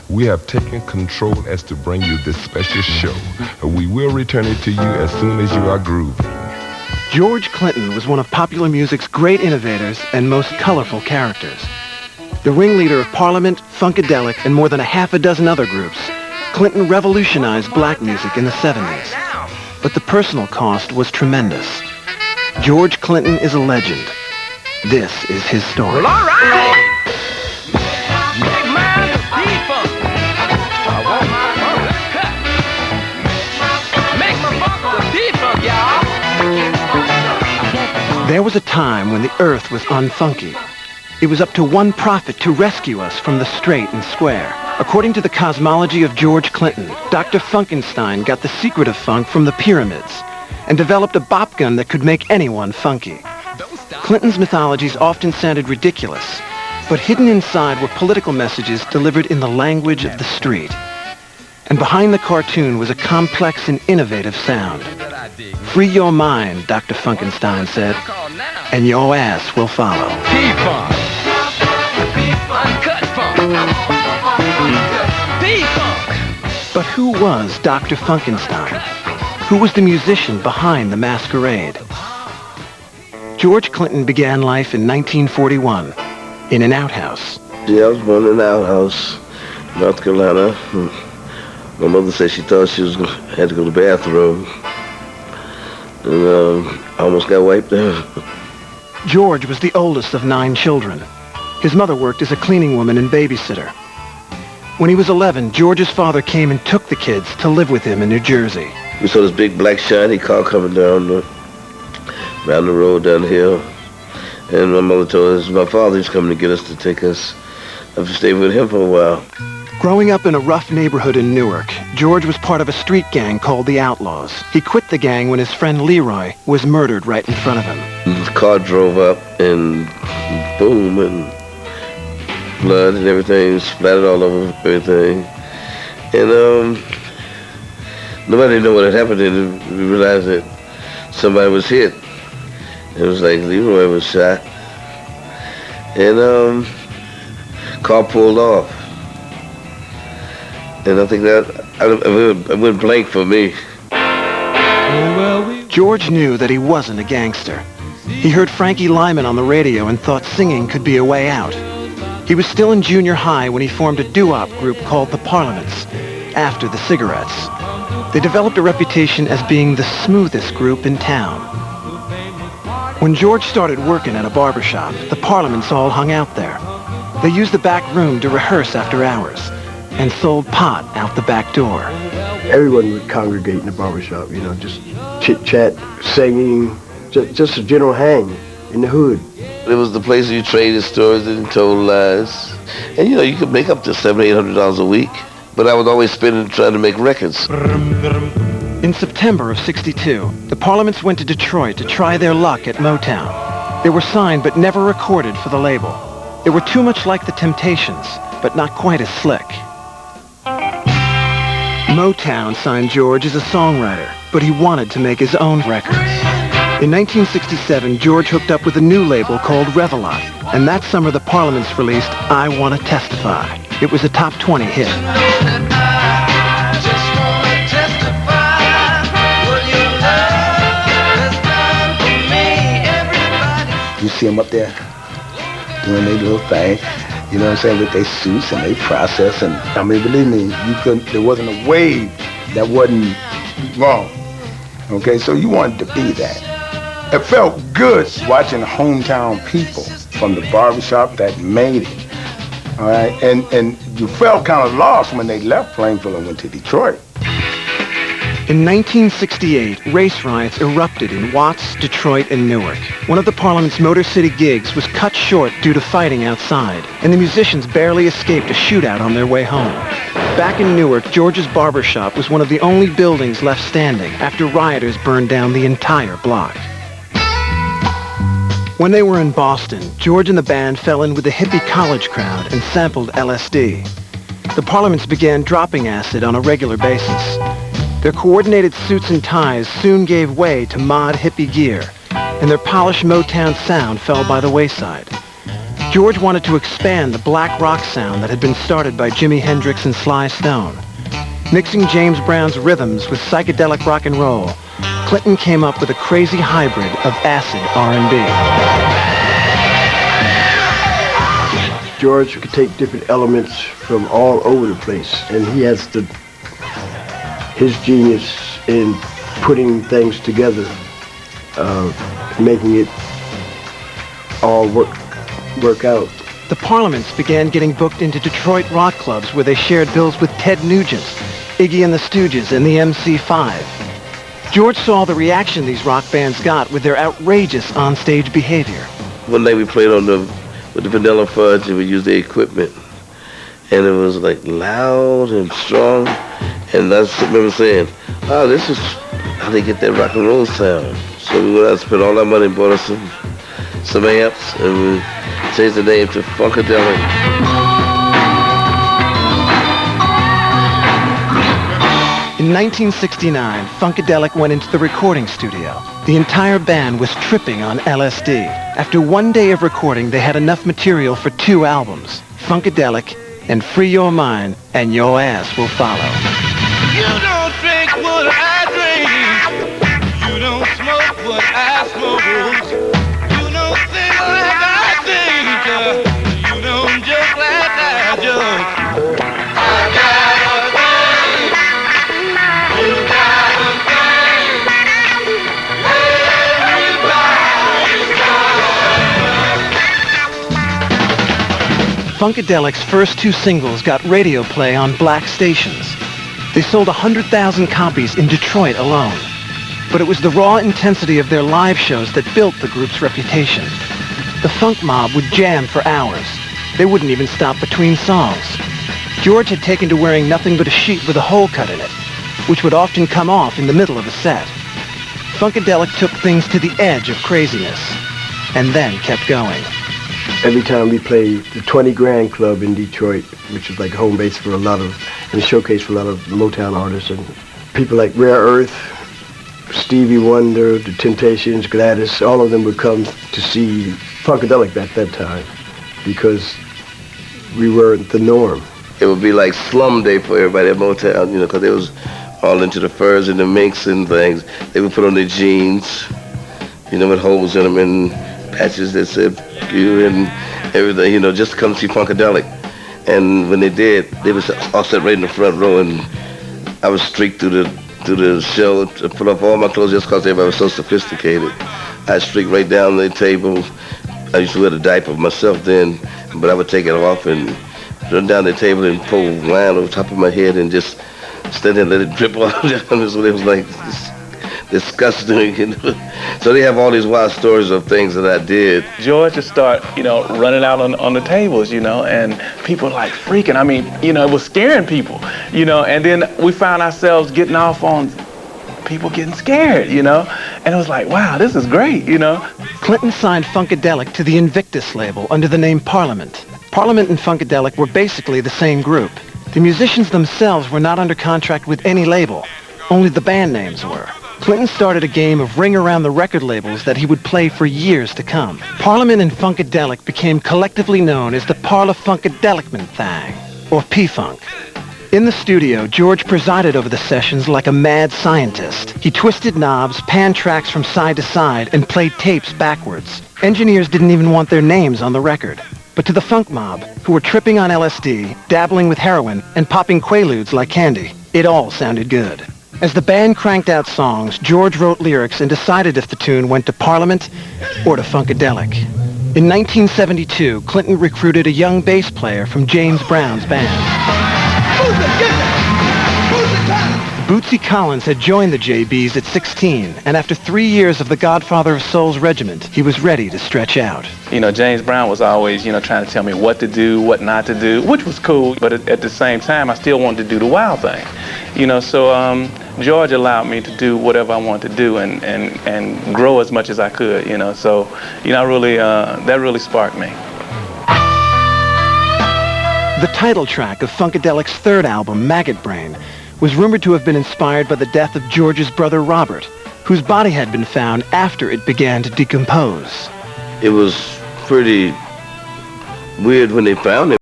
we have taken control as to bring you this special show. We will return it to you as soon as you are grooving. George Clinton was one of popular music's great innovators and most colorful characters. The ringleader of Parliament, Funkadelic, and more than a half a dozen other groups, Clinton revolutionized black music in the 70s. But the personal cost was tremendous. George Clinton is a legend. This is his story. Well, all right! Big man, P-Funk. I want my funk cut. Make my funk the P-Funk, y'all. There was a time when the earth was unfunky. It was up to one prophet to rescue us from the straight and square. According to the cosmology of George Clinton, Dr. Funkenstein got the secret of funk from the pyramids and developed a bop gun that could make anyone funky. Clinton's mythologies often sounded ridiculous, but hidden inside were political messages delivered in the language of the street. And behind the cartoon was a complex and innovative sound. Free your mind, Dr. Funkenstein said, and your ass will follow. P-Funk. Uncut funk. P-Funk. But who was Dr. Funkenstein? Who was the musician behind the masquerade? George Clinton began life in 1941 in an outhouse. Yeah, I was born in an outhouse, North Carolina. My mother said she thought she had to go to the bathroom. And I almost got wiped out. George was the oldest of 9 children. His mother worked as a cleaning woman and babysitter. When he was 11, George's father came and took the kids to live with him in New Jersey. We saw this big black shiny car coming down the road down the hill. And my mother told us my father was coming to get us to take us up to stay with him for a while. Growing up in a rough neighborhood in Newark, George was part of a street gang called the Outlaws. He quit the gang when his friend Leroy was murdered right in front of him. The car drove up and boom, and blood and everything splattered all over everything. And nobody didn't know what had happened, and we realized that somebody was hit. It was like Leroy was shot. And car pulled off. And I think that it went blank for me. George knew that he wasn't a gangster. He heard Frankie Lyman on the radio and thought singing could be a way out. He was still in junior high when he formed a doo-wop group called the Parliaments, after the Cigarettes. They developed a reputation as being the smoothest group in town. When George started working at a barbershop, the Parliaments all hung out there. They used the back room to rehearse after hours and sold pot out the back door. Everyone would congregate in the barbershop, you know, just chit-chat, singing, just a general hang in the hood. It was the place where you traded stories and told lies. And, you know, you could make up to $700-800 a week. But I was always spending trying to make records. In September of '62, the Parliaments went to Detroit to try their luck at Motown. They were signed but never recorded for the label. They were too much like the Temptations, but not quite as slick. Motown signed George as a songwriter, but he wanted to make his own records. In 1967, George hooked up with a new label called Revelot, and that summer the Parliaments released I Wanna Testify. It was a top 20 hit. You see them up there doing their little thing, you know what I'm saying, with their suits and their process. And I mean, believe me, there wasn't a wave that wasn't wrong. Okay, so you wanted to be that. It felt good watching hometown people from the barbershop that made it. All right, and you felt kind of lost when they left Plainfield and went to Detroit. In 1968, race riots erupted in Watts, Detroit, and Newark. One of the Parliament's Motor City gigs was cut short due to fighting outside, and the musicians barely escaped a shootout on their way home. Back in Newark, George's barbershop was one of the only buildings left standing after rioters burned down the entire block. When they were in Boston, George and the band fell in with the hippie college crowd and sampled LSD. The Parliaments began dropping acid on a regular basis. Their coordinated suits and ties soon gave way to mod hippie gear, and their polished Motown sound fell by the wayside. George wanted to expand the black rock sound that had been started by Jimi Hendrix and Sly Stone. Mixing James Brown's rhythms with psychedelic rock and roll, Clinton came up with a crazy hybrid of acid R&B. George could take different elements from all over the place, and he has his genius in putting things together, making it all work out. The Parliaments began getting booked into Detroit rock clubs where they shared bills with Ted Nugent, Iggy and the Stooges, and the MC5. George saw the reaction these rock bands got with their outrageous onstage behavior. One day we played with the vanilla fudge, and we used the equipment, and it was like loud and strong, and I just remember saying, "Oh, this is how they get that rock and roll sound." So we went out and spent all our money and bought us some amps, and we changed the name to Funkadelic. In 1969, Funkadelic went into the recording studio. The entire band was tripping on LSD. After one day of recording, they had enough material for 2 albums, Funkadelic and Free Your Mind, and Your Ass Will Follow. You don't drink what I drink. You don't smoke what I smoke. You don't think like I think. You don't joke like I joke. I got a thing. You got a thing. Everybody's got a Funkadelic's first 2 singles got radio play on black stations. They sold 100,000 copies in Detroit alone. But it was the raw intensity of their live shows that built the group's reputation. The funk mob would jam for hours. They wouldn't even stop between songs. George had taken to wearing nothing but a sheet with a hole cut in it, which would often come off in the middle of a set. Funkadelic took things to the edge of craziness, and then kept going. Every time we played the 20 Grand Club in Detroit, which is like home base for a lot of, and a showcase for a lot of Motown artists, and people like Rare Earth, Stevie Wonder, The Temptations, Gladys, all of them would come to see Funkadelic at that time because we weren't the norm. It would be like slum day for everybody at Motown, because they was all into the furs and the minks and things. They would put on their jeans, with holes in them and patches that said "you" and everything, just to come see Funkadelic. And when they did, they was all set right in the front row, and I was streaked through the show to put up all my clothes just because everybody was so sophisticated. I streaked right down the table. I used to wear the diaper myself then, but I would take it off and run down the table and pull wine over top of my head and just stand there and let it drip off. So it was like disgusting. So they have all these wild stories of things that I did. George would start, running out on the tables, and people like freaking. I mean, it was scaring people, and then we found ourselves getting off on people getting scared, and it was like, wow, this is great, Clinton signed Funkadelic to the Invictus label under the name Parliament. Parliament and Funkadelic were basically the same group. The musicians themselves were not under contract with any label. Only the band names were. Clinton started a game of ring around the record labels that he would play for years to come. Parliament and Funkadelic became collectively known as the Parliafunkadelicment thang, or P-Funk. In the studio, George presided over the sessions like a mad scientist. He twisted knobs, panned tracks from side to side, and played tapes backwards. Engineers didn't even want their names on the record. But to the funk mob, who were tripping on LSD, dabbling with heroin, and popping Quaaludes like candy, it all sounded good. As the band cranked out songs, George wrote lyrics and decided if the tune went to Parliament or to Funkadelic. In 1972, Clinton recruited a young bass player from James Brown's band. Bootsy Collins had joined the JBs at 16, and after 3 years of the Godfather of Soul's regiment, he was ready to stretch out. James Brown was always, trying to tell me what to do, what not to do, which was cool, but at the same time, I still wanted to do the wild thing. So George allowed me to do whatever I wanted to do and grow as much as I could, So, I really, that really sparked me. The title track of Funkadelic's third album, Maggot Brain, was rumored to have been inspired by the death of George's brother Robert, whose body had been found after it began to decompose. It was pretty weird when they found him.